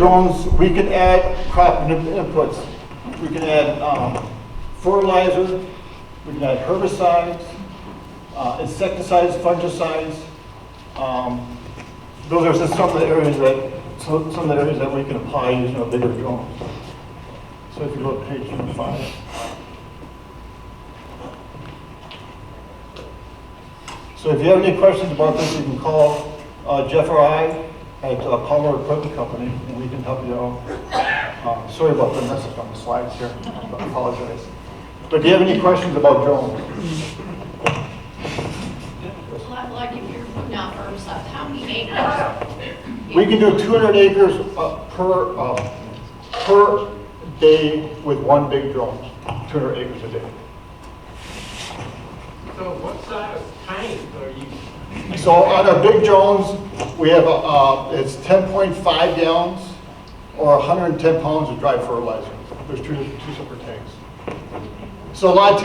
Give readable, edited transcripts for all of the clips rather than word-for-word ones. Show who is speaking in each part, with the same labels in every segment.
Speaker 1: drones, we can add crop inputs. We can add fertilizer, we can add herbicides, insecticides, fungicides. Those are just some of the areas that we can apply using a bigger drone. So if you go to page 5. So if you have any questions about this, you can call Jeff or I at Palmer Equipment Company, and we can help you out. Sorry about the message on the slides here. I apologize. But do you have any questions about drones?
Speaker 2: Like if you're putting out herbicides, how many acres?
Speaker 1: We can do 200 acres per day with one big drone. 200 acres a day.
Speaker 3: So what size tank are you?
Speaker 1: So on our big drones, we have it's 10.5 gallons or 110 pounds of dry fertilizer. There's two separate tanks. So a lot of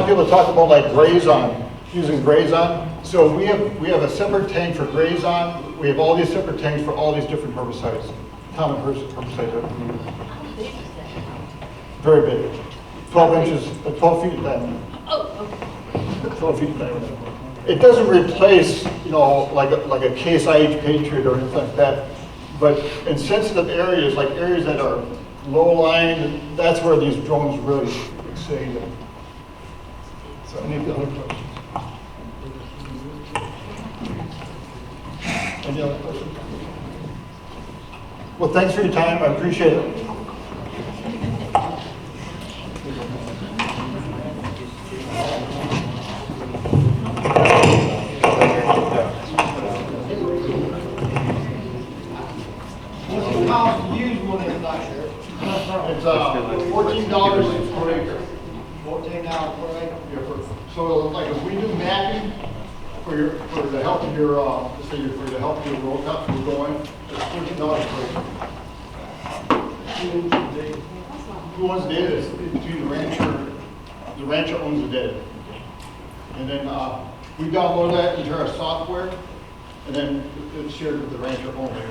Speaker 1: people talk about like Grazon, using Grazon. So we have a separate tank for Grazon. We have all these separate tanks for all these different herbicides, common herbicides that we use.
Speaker 2: How big is that?
Speaker 1: Very big, 12 inches, 12 feet in diameter.
Speaker 2: Oh, okay.
Speaker 1: 12 feet in diameter. It doesn't replace, like a Case IH Patriot or anything like that. But in sensitive areas, like areas that are low-lying, that's where these drones really excel. So any other questions? Any other questions? Well, thanks for your time. I appreciate it. It's $14 per acre.
Speaker 4: $14 per acre.
Speaker 1: Yeah, so like if we do mapping for the help of your let's say for the help of your row crops we're going, it's $14 per acre. Who owns the data? It's between the rancher. The rancher owns the data, and then we download that into our software, and then it's shared with the rancher only.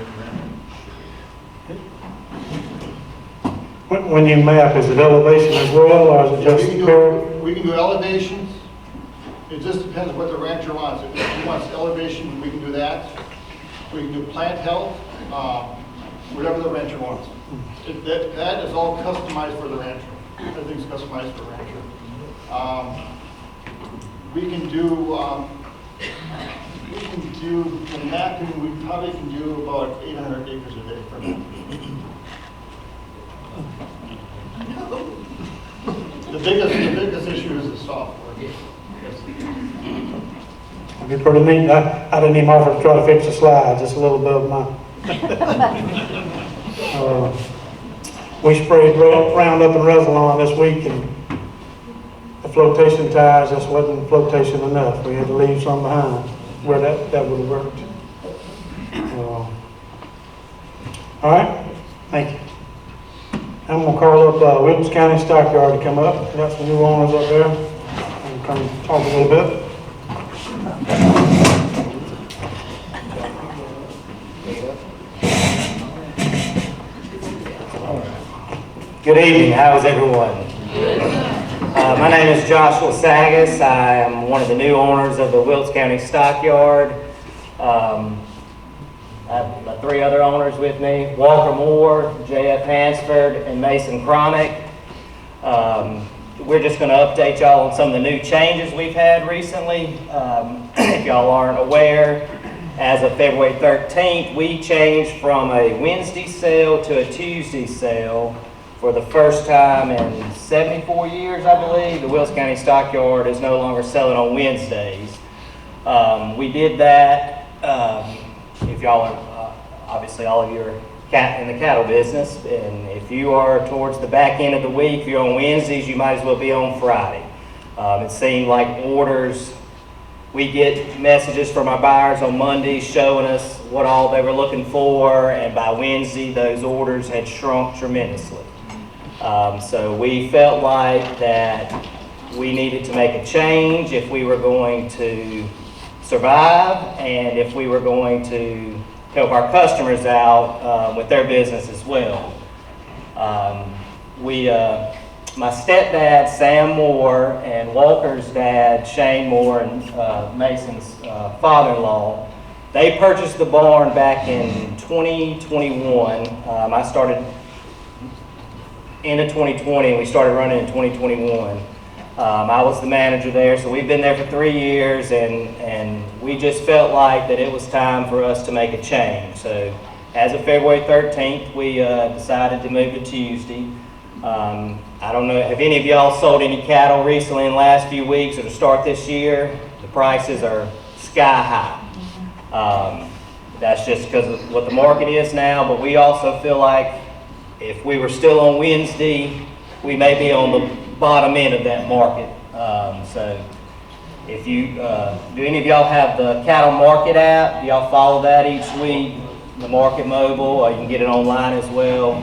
Speaker 5: When you map, is it elevation as well, or is it just curve?
Speaker 1: We can do elevations. It just depends what the rancher wants. If he wants elevation, we can do that. We can do plant health, whatever the rancher wants. That is all customized for the rancher. Everything's customized for the rancher. We can do the mapping. We probably can do about 800 acres a day for mapping. The biggest issue is the software. Yes.
Speaker 5: It'd be pretty neat. I didn't even offer to try to fix the slide, just a little bit of my. We sprayed Roundup and Resilon this week, and the flotation tires just wasn't flotation enough. We had to leave some behind where that would have worked. All right, thank you. I'm going to call up Wilkes County Stockyard to come up. Got some new owners up there. And come talk a little bit.
Speaker 6: Good evening. How's everyone? My name is Joshua Sagas. I am one of the new owners of the Wilkes County Stockyard. I have my 3 other owners with me, Walker Moore, J.F. Hansford, and Mason Cronick. We're just going to update y'all on some of the new changes we've had recently. If y'all aren't aware, as of February 13th, we changed from a Wednesday sale to a Tuesday sale for the first time in 74 years, I believe. The Wilkes County Stockyard is no longer selling on Wednesdays. We did that. If y'all are, obviously all of you are in the cattle business, and if you are towards the back end of the week, if you're on Wednesdays, you might as well be on Friday. It seemed like orders, we get messages from our buyers on Mondays showing us what all they were looking for, and by Wednesday, those orders had shrunk tremendously. So we felt like that we needed to make a change if we were going to survive, and if we were going to help our customers out with their business as well. My stepdad, Sam Moore, and Walker's dad, Shane Moore, and Mason's father-in-law, they purchased the barn back in 2021. I started into 2020, and we started running in 2021. I was the manager there, so we've been there for 3 years, and we just felt like that it was time for us to make a change. So as of February 13th, we decided to move to Tuesday. I don't know, have any of y'all sold any cattle recently in the last few weeks or to start this year? The prices are sky high. That's just because of what the market is now, but we also feel like if we were still on Wednesday, we may be on the bottom end of that market. So if you, do any of y'all have the cattle market app? Do y'all follow that each week? The Market Mobile, or you can get it online as well.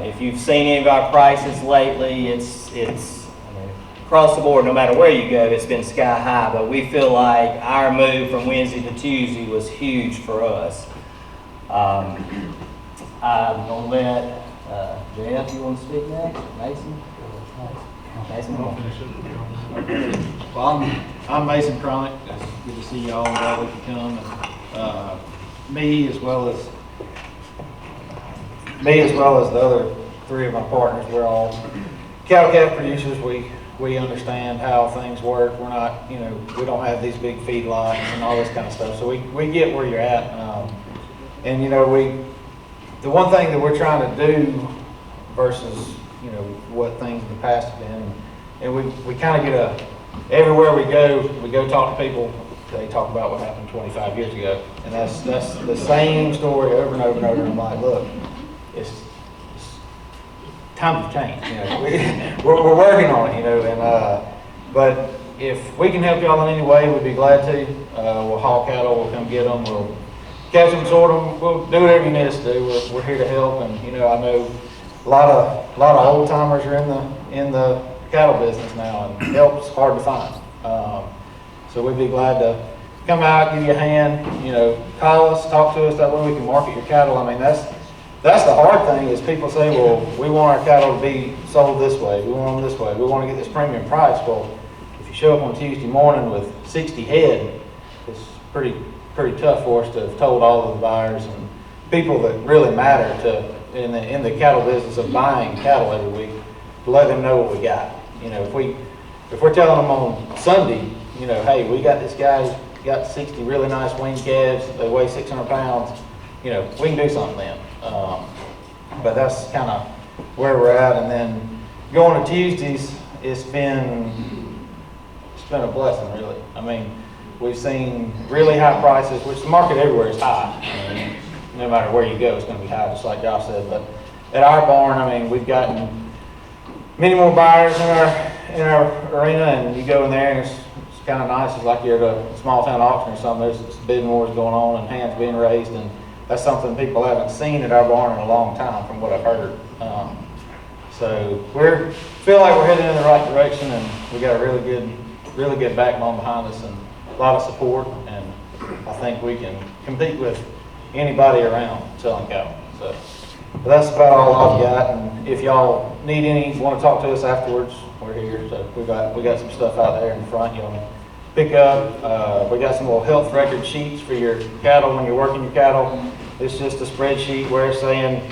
Speaker 6: If you've seen any of our prices lately, it's I mean, across the board, no matter where you go, it's been sky high, but we feel like our move from Wednesday to Tuesday was huge for us. I'm gonna let, Jeff, you want to speak next? Mason? Mason?
Speaker 4: Well, I'm Mason Cronic. It's good to see y'all. Glad we could come. And, me as well as the other three of my partners, we're all cattle calf producers. We understand how things work. We're not, you know, we don't have these big feedlots and all this kind of stuff. So we get where you're at. And you know, the one thing that we're trying to do versus, you know, what things in the past have been, and we kind of get everywhere we go talk to people, they talk about what happened 25 years ago. And that's the same story over and over and over. And I'm like, look, it's times have changed, you know. We're working on it, you know, and but if we can help y'all in any way, we'd be glad to. We'll haul cattle, we'll come get them, we'll catch them, sort them, we'll do whatever you need us to do. We're here to help, and you know, I know a lot of old timers are in the cattle business now, and help's hard to find. So we'd be glad to come out, give you a hand, you know, call us, talk to us, that way we can market your cattle. I mean, that's the hard thing is people say, well, we want our cattle to be sold this way, we want them this way, we want to get this premium price. Well, if you show up on Tuesday morning with 60 head, it's pretty tough for us to have told all of the buyers and people that really matter in the cattle business of buying cattle every week, to let them know what we got. You know, if we're telling them on Sunday, you know, hey, we got this guy who's got 60 really nice weaned calves, they weigh 600 pounds, you know, we can do something then. But that's kind of where we're at. And then going to Tuesdays, it's been a blessing, really. I mean, we've seen really high prices, which the market everywhere is high. I mean, no matter where you go, it's going to be high, just like Josh said. But at our barn, I mean, we've gotten many more buyers in our arena, and you go in there, and it's kind of nice. It's like you're at a small town auction or something. There's bidding wars going on and hands being raised, and that's something people haven't seen at our barn in a long time, from what I've heard. So we feel like we're headed in the right direction, and we got a really good backbone behind us and a lot of support, and I think we can compete with anybody around selling cattle. So but that's about all I've got, and if y'all need want to talk to us afterwards, we're here. So we got some stuff out there in front you want to pick up. We got some little health record sheets for your cattle when you're working your cattle. It's just a spreadsheet where it's saying,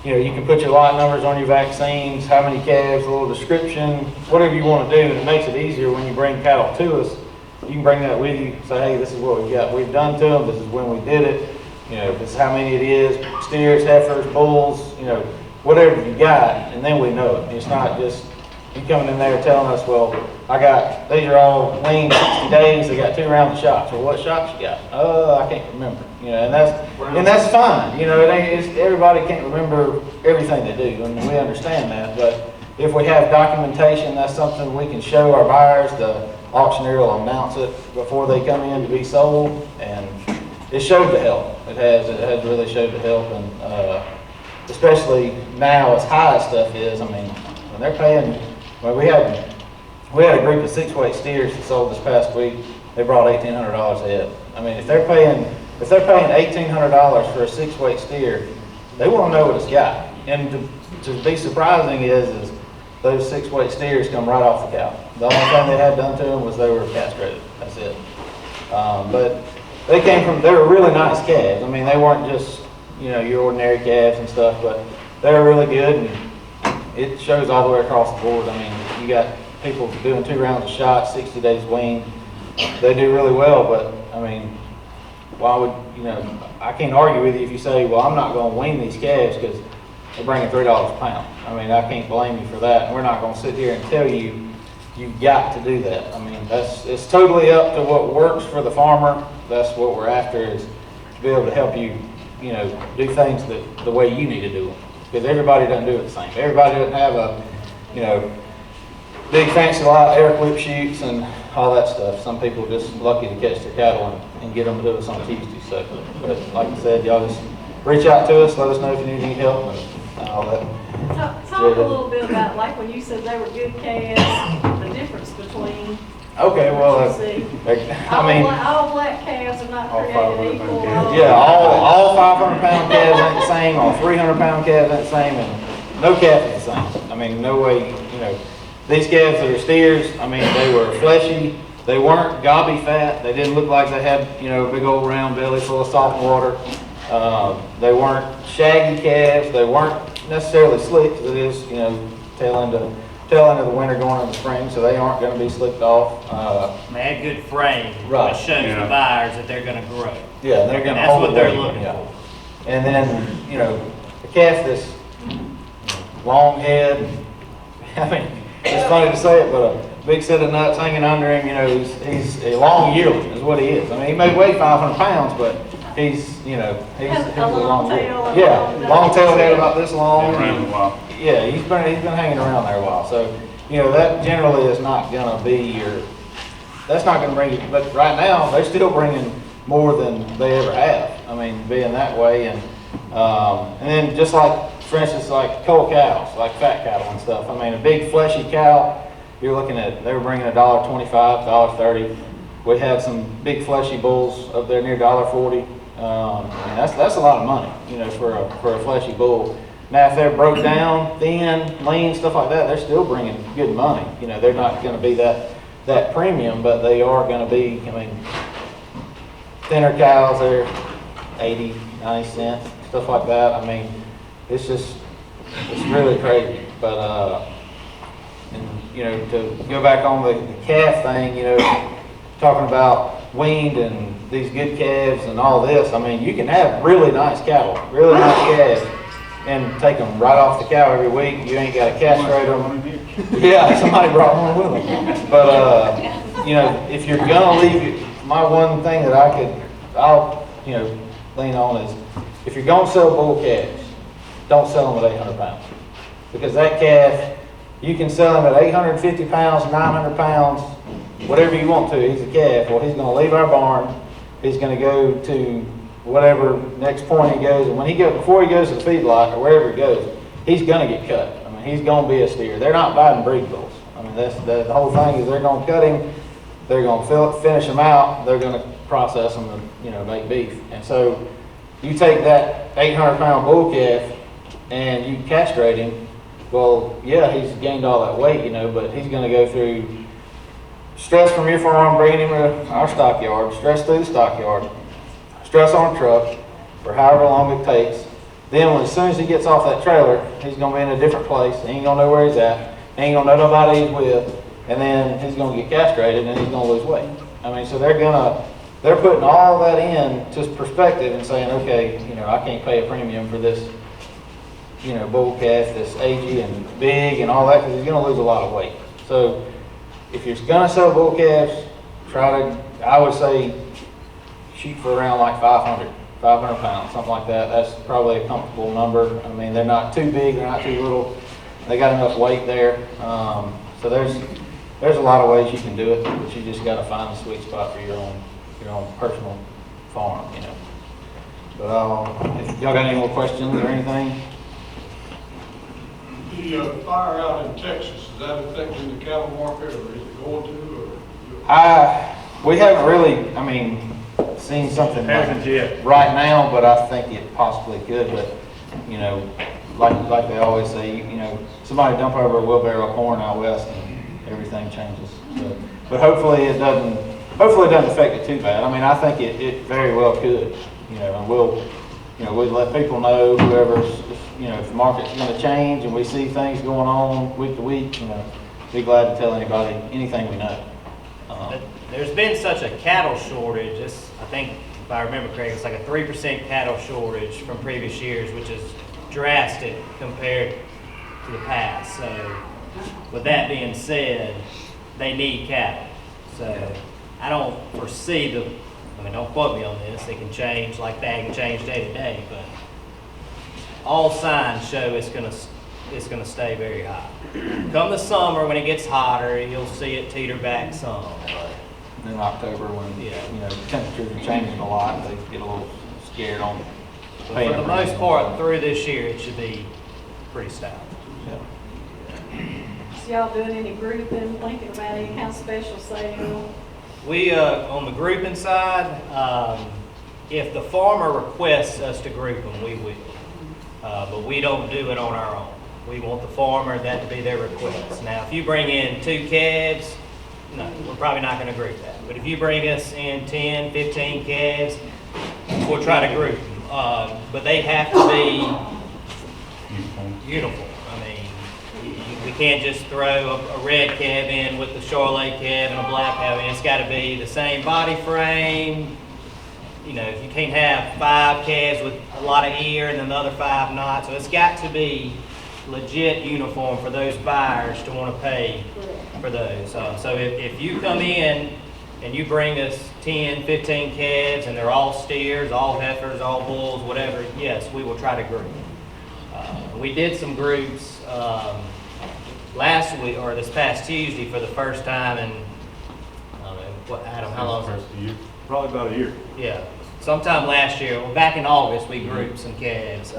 Speaker 4: you know, you can put your lot numbers on your vaccines, how many calves, a little description, whatever you want to do, and it makes it easier when you bring cattle to us. You can bring that with you, say, hey, this is what we've done to them, this is when we did it, you know, this is how many it is, steers, heifers, bulls, you know, whatever you got, and then we know it. It's not just you coming in there telling us, well, these are all lean 60 days, they got 2 rounds of shots. Well, what shots you got? I can't remember. You know, and that's fine. You know, everybody can't remember everything they do, and we understand that. But if we have documentation, that's something we can show our buyers. The auctioneer will announce it before they come in to be sold, and it showed the help. It has really showed the help, and especially now as high as stuff is. I mean, when they're paying, well, we had a group of 6-weight steers that sold this past week. They brought $1,800 a head. I mean, if they're paying if they're paying $1,800 for a 6-weight steer, they want to know what it's got. And to be surprising is those 6-weight steers come right off the cow. The only thing they had done to them was they were castrated. That's it. But they were really nice calves. I mean, they weren't just, your ordinary calves and stuff, but they were really good, and it shows all the way across the board. I mean, you got people doing 2 rounds of shots, 60 days weaned. They do really well, but I mean, why would, I can't argue with you if you say, well, I'm not going to wean these calves because they're bringing $3 a pound. I mean, I can't blame you for that. And we're not going to sit here and tell you you've got to do that. I mean, it's totally up to what works for the farmer. That's what we're after, is to be able to help you, do things the way you need to do them. Because everybody doesn't do it the same. Everybody doesn't have a, big fancy light air clip shoots and all that stuff. Some people are just lucky to catch their cattle and get them to do us on Tuesday. So, but like I said, y'all just reach out to us, let us know if you need any help and all that.
Speaker 2: Talk a little bit about, like when you said they were good calves, the difference between
Speaker 4: Okay, well,
Speaker 2: what you see. All black calves are not
Speaker 5: All
Speaker 2: created
Speaker 5: 500
Speaker 2: equal.
Speaker 5: pound
Speaker 4: yeah, all 500-pound calves ain't the same, all 300-pound calves ain't the same, and no calf is the same. I mean, no way, these calves that are steers, I mean, they were fleshy, they weren't gobby fat, they didn't look like they had, a big old round belly full of salt water. They weren't shaggy calves, they weren't necessarily slick, because it is, tail end of the winter going into the spring, so they aren't going to be slicked off.
Speaker 6: They had good frame,
Speaker 4: Right.
Speaker 6: which shows the buyers that they're gonna grow.
Speaker 4: Yeah, they're going to
Speaker 6: That's
Speaker 4: hold
Speaker 6: what
Speaker 4: the
Speaker 6: they're
Speaker 4: weight,
Speaker 6: looking
Speaker 4: yeah.
Speaker 6: for.
Speaker 4: And then, the calf that's long head, I mean, it's funny to say it, but a big set of nuts hanging under him, he's a long yearling is what he is. I mean, he may weigh 500 pounds, but he's
Speaker 2: Has a
Speaker 4: a
Speaker 2: long
Speaker 4: long
Speaker 2: tail and
Speaker 4: yeah,
Speaker 2: long
Speaker 4: long tail head about this long.
Speaker 7: Been around a while.
Speaker 4: Yeah, he's been hanging around there a while. So, that generally is not gonna be that's not gonna bring you, but right now, they're still bringing more than they ever have. I mean, being that way, and then just like, for instance, like cull cows, like fat cattle and stuff. I mean, a big fleshy cow, you're looking at, they were bringing $1.25, $1.30. We had some big fleshy bulls up there near $1.40. And that's a lot of money, for a fleshy bull. Now, if they're broke down, thin, lean, stuff like that, they're still bringing good money. They're not going to be that premium, but they are going to be, thinner cows, they're 80, 90 cents, stuff like that. I mean, it's really crazy. But, to go back on the calf thing, talking about weaned and these good calves and all this, I mean, you can have really nice cattle, really nice calves, and take them right off the cow every week. You ain't got to castrate them. Yeah, somebody brought one with them. But, if you're gonna leave, my one thing that I'll lean on is, if you're gonna sell bull calves, don't sell them at 800 pounds. Because that calf, you can sell him at 850 pounds, 900 pounds, whatever you want to. He's a calf. Well, he's going to leave our barn. He's going to go to whatever next point he goes. And before he goes to the feedlot or wherever he goes, he's going to get cut. I mean, he's going to be a steer. They're not buying breed bulls. I mean, that's the whole thing is they're going to cut him. They're going to finish him out. They're going to process him and make beef. And so you take that 800-pound bull calf and you castrate him. Well, yeah, he's gained all that weight, but he's going to go through stress from your farm, bringing him to our stockyard, stress through the stockyard, stress on a truck for however long it takes. Then as soon as he gets off that trailer, he's going to be in a different place. He ain't going to know where he's at. He ain't going to know nobody he's with. And then he's going to get castrated and he's going to lose weight. I mean, so they're putting all that in to perspective and saying, okay, I can't pay a premium for this bull calf that's agey and big and all that, because he's going to lose a lot of weight. So if you're going to sell bull calves, I would say, shoot for around like 500 pounds, something like that. That's probably a comfortable number. I mean, they're not too big, they're not too little. They got enough weight there. So there's a lot of ways you can do it, but you just got to find the sweet spot for your own personal farm, But if y'all got any more questions or anything?
Speaker 7: The fire out in Texas, is that affecting the cattle market, or is it going to, or?
Speaker 4: We haven't really, seen something
Speaker 3: Hasn't yet.
Speaker 4: right now, but I think it possibly could, but, you know, like they always say, you know, somebody dump over a wheelbarrow of corn out west and everything changes. So, but hopefully it doesn't affect it too bad. I mean, I think it very well could, you know, and we'll let people know, whoever's, you know, if the market's gonna change and we see things going on week to week, you know, be glad to tell anybody anything we know.
Speaker 6: There's been such a cattle shortage, I think, if I remember correctly, it's like a 3% cattle shortage from previous years, which is drastic compared to the past. So with that being said, they need cattle. So I don't foresee don't quote me on this, it can change like that, it can change day to day, but all signs show it's gonna stay very high. Come the summer, when it gets hotter, you'll see it teeter back some.
Speaker 4: But in October, when, you know, temperatures are changing a lot, they get a little scared on
Speaker 6: But
Speaker 4: paying
Speaker 6: for the
Speaker 4: them.
Speaker 6: most part, through this year, it should be pretty stout.
Speaker 4: Yeah.
Speaker 2: So y'all doing any grouping, thinking about any kind of special sale?
Speaker 6: We, on the grouping side, if the farmer requests us to group them, we will. But we don't do it on our own. We want the farmer, that to be their request. Now, if you bring in 2 calves, no, we're probably not gonna group that. But if you bring us in 10, 15 calves, we'll try to group them. But they have to be uniform. I mean, we can't just throw a red calf in with the Charolais calf and a black calf in. It's gotta be the same body frame. You know, you can't have 5 calves with a lot of ear and another 5 not. So it's got to be legit uniform for those buyers to want to pay for those. So if you come in and you bring us 10, 15 calves and they're all steers, all heifers, all bulls, whatever, yes, we will try to group. We did some groups last week, or this past Tuesday, for the first time in, I don't know, what, Adam, how long is it?
Speaker 3: Probably about a year.
Speaker 6: Yeah, sometime last year, well, back in August, we grouped some calves,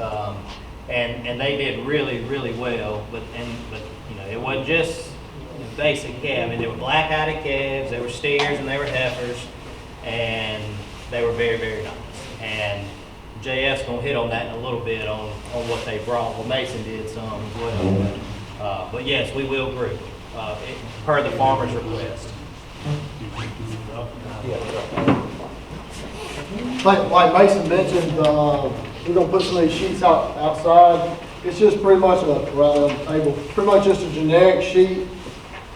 Speaker 6: and they did really, really well. But you know, it wasn't just basic calf. I mean, they were black-eyed calves, they were steers, and they were heifers, and they were very, very nice. And JF's gonna hit on that in a little bit on what they brought. Well, Mason did some as well. But yes, we will group per the farmer's request.
Speaker 1: Like Mason mentioned, we're gonna put some of these sheets outside. It's just pretty much pretty much just a generic sheet,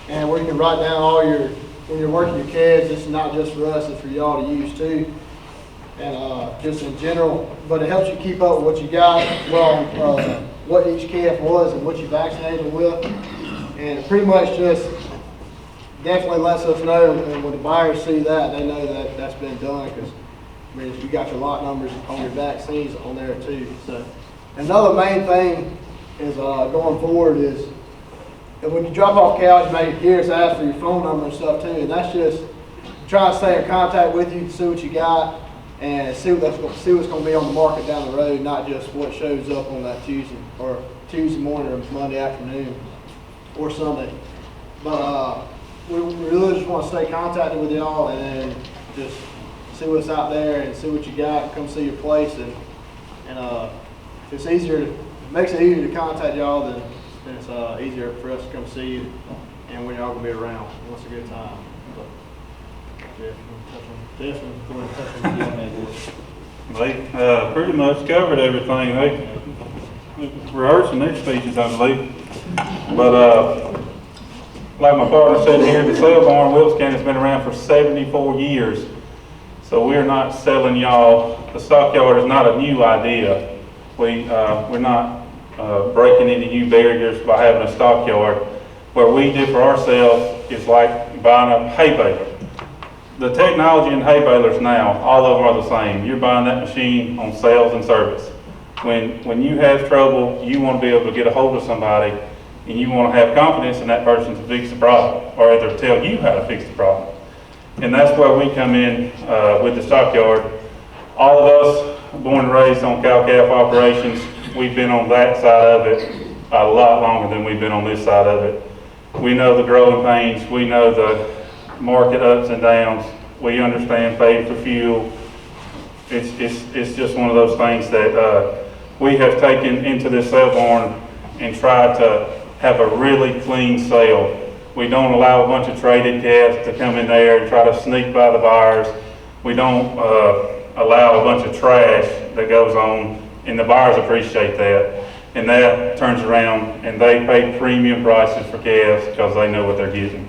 Speaker 1: and where you can write down all when you're working your calves. It's not just for us, it's for y'all to use too. And just in general, but it helps you keep up with what you got, what each calf was and what you vaccinated them with. And it pretty much just definitely lets us know, and when the buyers see that, they know that that's been done, because I mean, you got your lot numbers on your vaccines on there too. So another main thing is going forward is that when you drop off cows, you may hear us ask for your phone number and stuff too, and that's just trying to stay in contact with you to see what you got and see what's going to be on the market down the road, not just what shows up on that Tuesday morning or Monday afternoon or Sunday. But we really just want to stay contacted with y'all and then just see what's out there and see what you got and come see your place. And if it's makes it easier to contact y'all, then it's easier for us to come see you and when y'all gonna be around. What's a good time? But Jeff, you want to touch on
Speaker 8: They pretty much covered everything. They rehearsing their speeches, I believe. But like my partner said here, the sale barn in Wilkes County has been around for 74 years. So we're not selling y'all. The stockyard is not a new idea. We're not breaking any new barriers by having a stockyard. What we do for ourselves is like buying a hay baler. The technology in hay balers now, all of them are the same. You're buying that machine on sales and service. When you have trouble, you want to be able to get a hold of somebody, and you want to have confidence in that person to fix the problem, or either tell you how to fix the problem. And that's where we come in with the stockyard. All of us, born and raised on cow-calf operations, we've been on that side of it a lot longer than we've been on this side of it. We know the growing pains, we know the market ups and downs, we understand paying for fuel, it's just one of those things that we have taken into this sale barn and tried to have a really clean sale. We don't allow a bunch of traded calves to come in there and try to sneak by the buyers. We don't allow a bunch of trash that goes on, and the buyers appreciate that. And that turns around and they pay premium prices for calves because they know what they're getting.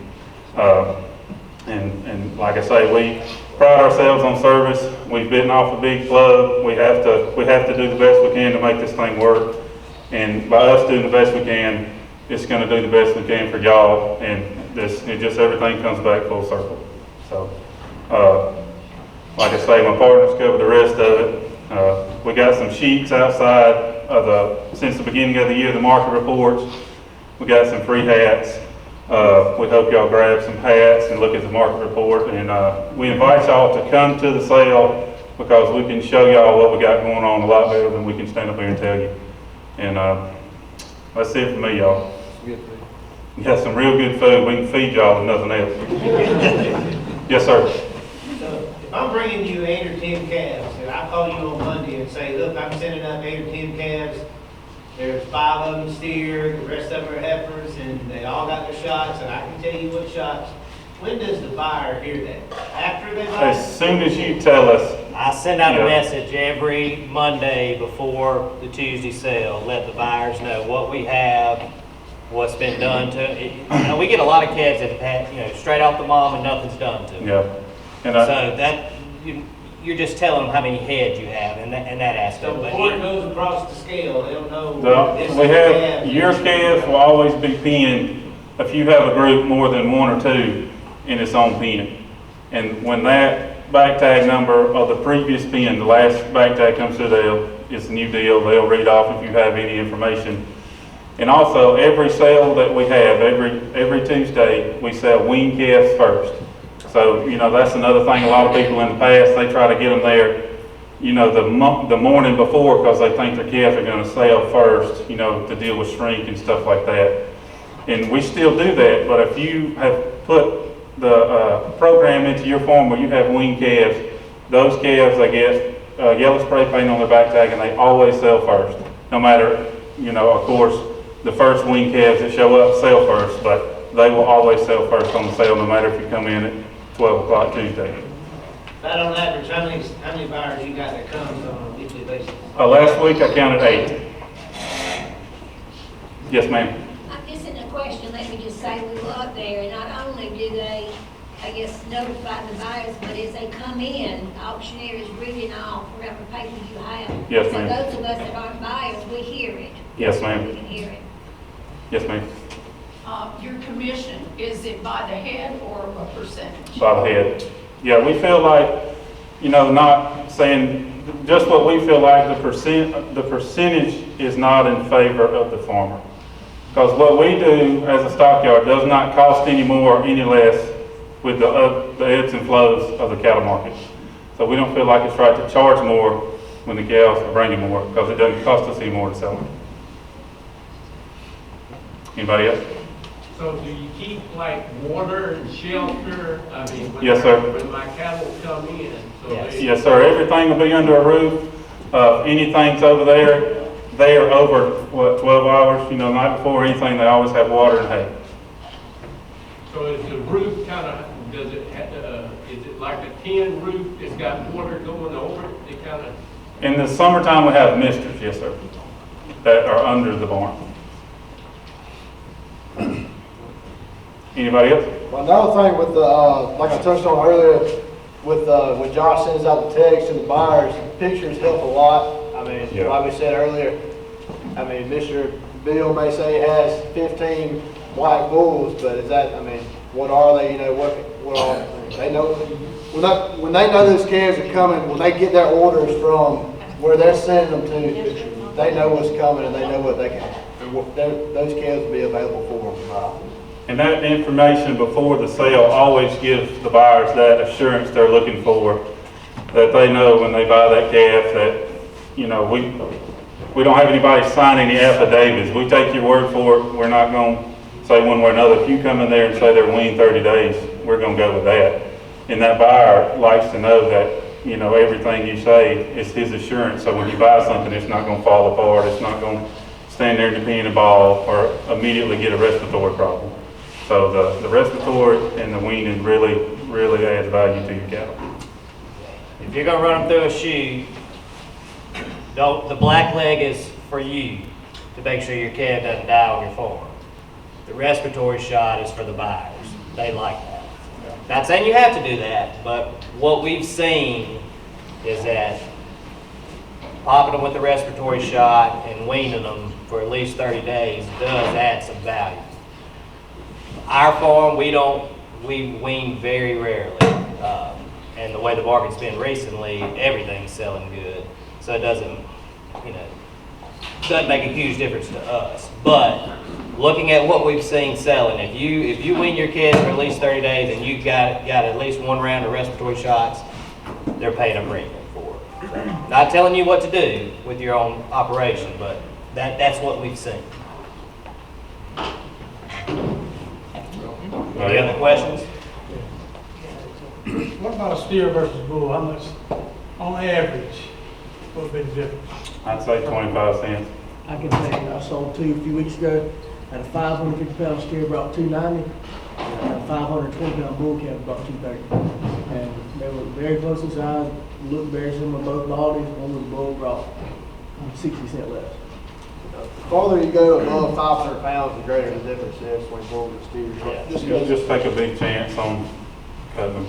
Speaker 8: And like I say, we pride ourselves on service. We've bitten off a big plug. We have to do the best we can to make this thing work. And by us doing the best we can, it's going to do the best we can for y'all. And everything comes back full circle. So, like I say, my partners cover the rest of it. We got some sheets outside since the beginning of the year, the market reports. We got some free hats. We hope y'all grab some hats and look at the market report. And we invite y'all to come to the sale because we can show y'all what we got going on a lot better than we can stand up here and tell you. And that's it for me, y'all. We got some real good food. We can feed y'all and nothing else. Yes, sir.
Speaker 9: So if I'm bringing you 8 or 10 calves, and I call you on Monday and say, look, I'm sending up 8 or 10 calves, there's 5 of them steer, the rest of them are heifers, and they all got their shots, and I can tell you what shots. When does the buyer hear that? After they buy?
Speaker 8: As soon as you tell us.
Speaker 6: I send out
Speaker 8: Yeah.
Speaker 6: a message every Monday before the Tuesday sale, let the buyers know what we have, what's been done to it. You know, we get a lot of calves that have had, straight off the mom and nothing's done to them.
Speaker 8: Yeah. And
Speaker 6: So that, you're just telling them how many heads you have in that aspect.
Speaker 9: So
Speaker 6: But
Speaker 9: before it goes across the scale, they'll know. this
Speaker 8: we
Speaker 9: is
Speaker 8: have,
Speaker 9: calves.
Speaker 8: your calves will always be pinned if you have a group more than 1 or 2 in its own pen. And when that back tag number of the previous pen, the last back tag comes through, it's a new deal, they'll read off if you have any information. And also, every sale that we have, every Tuesday, we sell wean calves first. So, that's another thing, a lot of people in the past, they try to get them there, the morning before because they think their calves are going to sell first, to deal with shrink and stuff like that. And we still do that, but if you have put the program into your farm where you have wean calves, those calves, they get yellow spray paint on their back tag and they always sell first. No matter, of course, the first wean calves that show up sell first, but they will always sell first on the sale no matter if you come in at 12 o'clock Tuesday.
Speaker 9: About on average, how many buyers you got that comes on a weekly basis?
Speaker 8: Last week I counted 8. Yes, ma'am.
Speaker 10: This isn't a question, let me just say, we go up there, and not only do they, I guess, notify the buyers, but as they come in, the auctioneer is reading off whatever paper you have.
Speaker 8: Yes, ma'am.
Speaker 10: So those of us that aren't buyers, we hear it.
Speaker 8: Yes, ma'am.
Speaker 10: We can hear it.
Speaker 8: Yes, ma'am.
Speaker 2: Your commission, is it by the head or a percentage?
Speaker 8: By the head. Yeah, we feel like, not saying just what we feel like, the percentage is not in favor of the farmer. Because what we do as a stockyard does not cost any more or any less with the ebbs and flows of the cattle market. So we don't feel like it's right to charge more when the cows are bringing more because it doesn't cost us any more to sell them. Anybody else?
Speaker 3: So do you keep like water and shelter? I mean, when
Speaker 8: Yes, sir.
Speaker 3: When my cattle come in, so they.
Speaker 8: Yes, sir. Everything will be under a roof. Anything's over there, they are over, 12 hours, the night before anything, they always have water and hay.
Speaker 3: So is the roof kind of, is it like a tin roof that's got water going over it? It kind of.
Speaker 8: In the summertime, we have misters, yes, sir, that are under the barn. Anybody else?
Speaker 11: Well, another thing with the, like I touched on earlier, with when Josh sends out the text to the buyers, pictures help a lot. I mean,
Speaker 8: Yeah.
Speaker 11: like we said earlier, I mean, Mr. Bill may say he has 15 black bulls, but is that, I mean, what are they, what are, they know, when they know those calves are coming, when they get their orders from where they're sending them to, they know what's coming and they know what they can, those calves will be available for them to buy.
Speaker 8: And that information before the sale always gives the buyers that assurance they're looking for, that they know when they buy that calf that, we don't have anybody sign any affidavits. We take your word for it. We're not going to say one way or another. If you come in there and say they're weaned 30 days, we're going to go with that. And that buyer likes to know that you know, everything you say. It's his assurance, so when he buys something, it's not gonna fall apart, it's not gonna stand there and pee in a ball or immediately get a respiratory problem. So the respiratory and the weaning really adds value to your cattle.
Speaker 6: If you're gonna run them through a shoe, the black leg is for you to make sure your calf doesn't die on your farm. The respiratory shot is for the buyers. They like that. Not saying you have to do that, but what we've seen is that popping them with the respiratory shot and weaning them for at least 30 days does add some value. Our farm, we wean very rarely. And the way the market's been recently, everything's selling good. So it doesn't make a huge difference to us. But looking at what we've seen selling, if you wean your kids for at least 30 days and you've got at least one round of respiratory shots, they're paying a premium for it. So, not telling you what to do with your own operation, but that's what we've seen. Any other questions?
Speaker 5: What about a steer versus bull? How much, on average, what would be the difference?
Speaker 8: I'd say 25 cents.
Speaker 12: I can tell you, I sold two a few weeks ago, had a 550-pound steer brought $290, and a 520-pound bull calf brought $230. And they were very close in size, looked very similar, both bodies. One was bull brought 60 cents less.
Speaker 11: The farther you go above 500 pounds, the greater the difference is between bulls and steers.
Speaker 8: Just take a big chance on cutting them.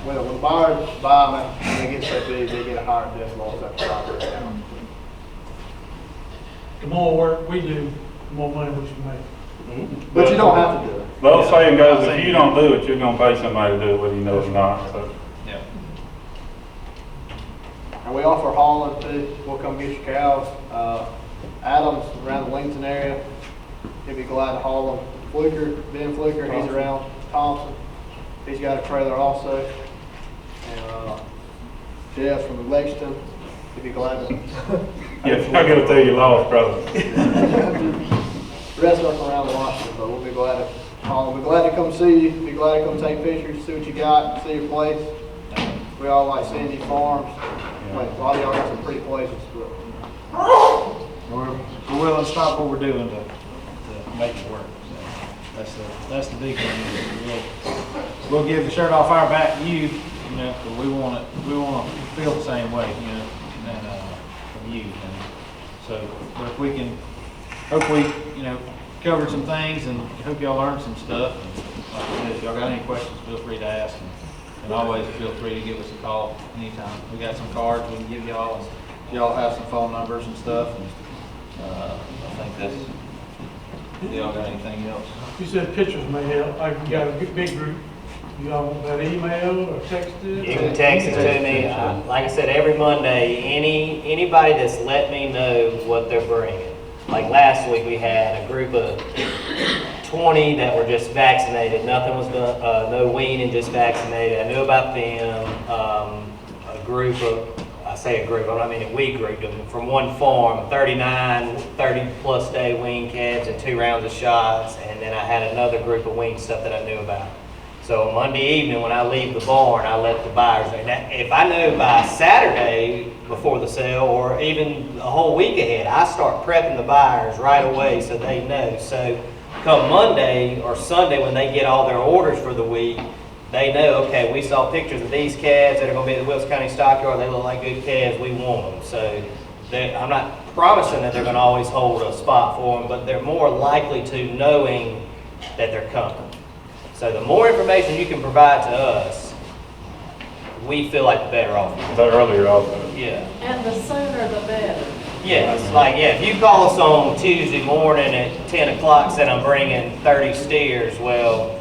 Speaker 11: When buyers buy them, when they get so big, they get a higher death loss after 5 years.
Speaker 5: The more work we do, the more money we should make.
Speaker 11: But you don't have to do it.
Speaker 8: The old saying goes, if you don't do it, you're gonna pay somebody to do it whether you know it or not, so.
Speaker 11: And we offer hauling too. We'll come get your cows. Adam's around the Lincoln area. He'd be glad to haul them. Ben Fluker, he's around Thompson. He's got a trailer also. And Jeff from Lexington, he'd be glad to.
Speaker 8: Yeah, I gotta tell you lost, brother.
Speaker 11: The rest of us around Washington, but we'll be glad to haul them. We're glad to come see you. Be glad to come take pictures, see what you got, see your place. We all like seeing your farms. Like, a lot of y'all got some pretty places, but.
Speaker 4: We're willing to stop what we're doing to make it work. So that's the big thing. We'll give the shirt off our back to you, but we want to feel the same way, and from you. And so, but if we can, hopefully, cover some things, and hope y'all learned some stuff. And like I said, if y'all got any questions, feel free to ask, and always feel free to give us a call anytime. We got some cards we can give y'all, and y'all have some phone numbers and stuff. And I think that's. Y'all got anything else?
Speaker 5: You said pictures may help. Like, you got a big group. You all want that email or texted?
Speaker 6: You can text it to me. Like I said, every Monday, anybody that's let me know what they're bringing. Like last week, we had a group of 20 that were just vaccinated. Nothing was done, no weaning, just vaccinated. I knew about them. A group of, I say a group, I mean we grouped them from one farm, 39, 30-plus day wean calves and 2 rounds of shots. And then I had another group of wean stuff that I knew about. So Monday evening when I leave the barn, I let the buyers know. Now, if I know by Saturday before the sale or even a whole week ahead, I start prepping the buyers right away so they know. So come Monday or Sunday when they get all their orders for the week, they know, okay, we saw pictures of these calves that are going to be at the Wilkes County Stockyard. They look like good calves. We want them. So I'm not promising that they're going to always hold a spot for them, but they're more likely to knowing that they're coming. So the more information you can provide to us, we feel like the better off.
Speaker 8: Is that earlier also?
Speaker 6: Yeah.
Speaker 2: And the sooner the better.
Speaker 6: Yeah, it's like, if you call us on Tuesday morning at 10 o'clock saying I'm bringing 30 steers, well,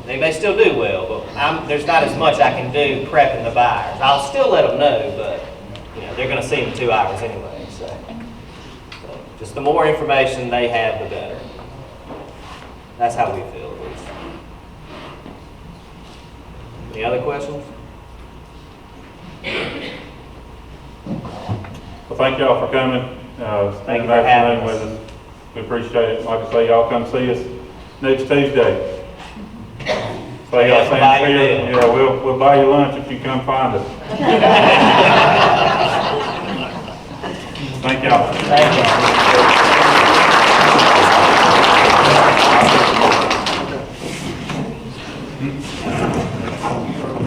Speaker 6: they may still do well, but there's not as much I can do prepping the buyers. I'll still let them know, but they're going to see them 2 hours anyway. So just the more information they have, the better. That's how we feel, at least. Any other questions?
Speaker 8: Well, thank y'all for coming.
Speaker 6: Thank you for having
Speaker 8: with
Speaker 6: us.
Speaker 8: us. We appreciate it. Like I say, y'all come see us next Tuesday. So y'all
Speaker 6: We'll buy
Speaker 8: saying,
Speaker 6: you a
Speaker 8: here,
Speaker 6: meal.
Speaker 8: yeah, we'll buy you lunch if you come find us. Thank y'all.
Speaker 6: Thank you.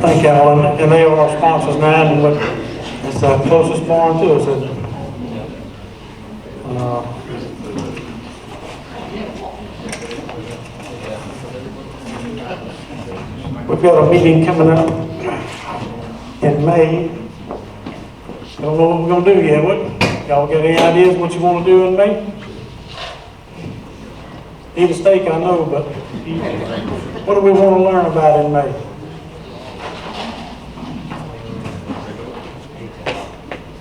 Speaker 5: Thank y'all, and they are our sponsors now, and it's the closest barn to us, isn't it? We've got a meeting coming up in May. Don't know what we're gonna do yet. Y'all got any ideas what you wanna do in May? Eat a steak, I know, but what do we wanna learn about in May?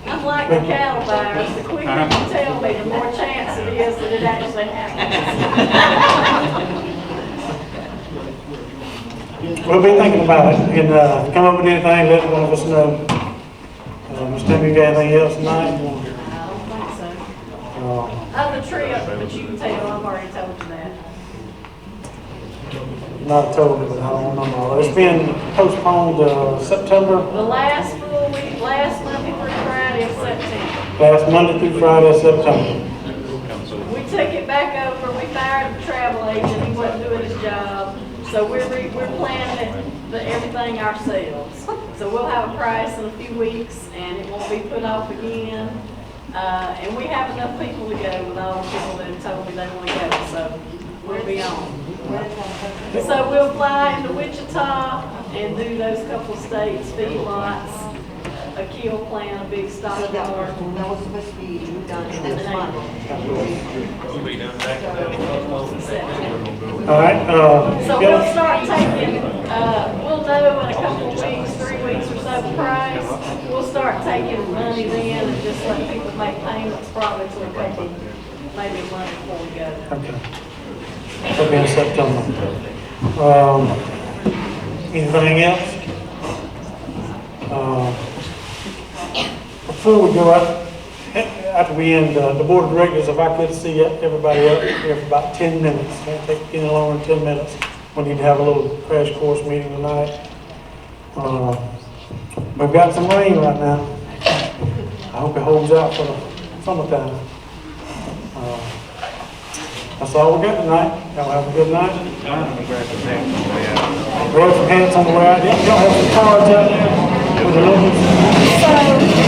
Speaker 2: I'm like the cattle buyers, the quicker you tell me, the more chance it is that it actually happens.
Speaker 5: We'll be thinking about it, and come up with anything, let one of us know. Ms. Timmy, you got anything else tonight?
Speaker 2: I don't think so. Other trip, but you can tell, I've already told you that.
Speaker 5: Not totally, but I don't know. It's been postponed to September,
Speaker 2: The last full week, last Monday through Friday of September.
Speaker 5: last Monday through Friday of September.
Speaker 2: We took it back over, we fired the travel agent, he wasn't doing his job. So we're planning everything ourselves. So we'll have a price in a few weeks and it won't be put off again. And we have enough people to go with all the people that have told me they want to go, so we'll be on. So we'll fly into Wichita and do those couple states, feedlots, a kill plant, a big stockyard.
Speaker 13: That was supposed to be done next month.
Speaker 5: All right,
Speaker 2: So we'll start taking, we'll know in a couple of weeks, 3 weeks or so the price. We'll start taking money then and just let people make payments probably till a couple, maybe a month before we go.
Speaker 5: okay. That'll be in September. Anything else? Before we go out, after we end, the board of directors, if I could see everybody up here for about 10 minutes, won't take any longer than 10 minutes. We need to have a little crash course meeting tonight. We've got some rain right now. I hope it holds out for the summertime. That's all we got tonight. Y'all have a good night. We have some hats on the way out. Y'all have some cards out there with the logos.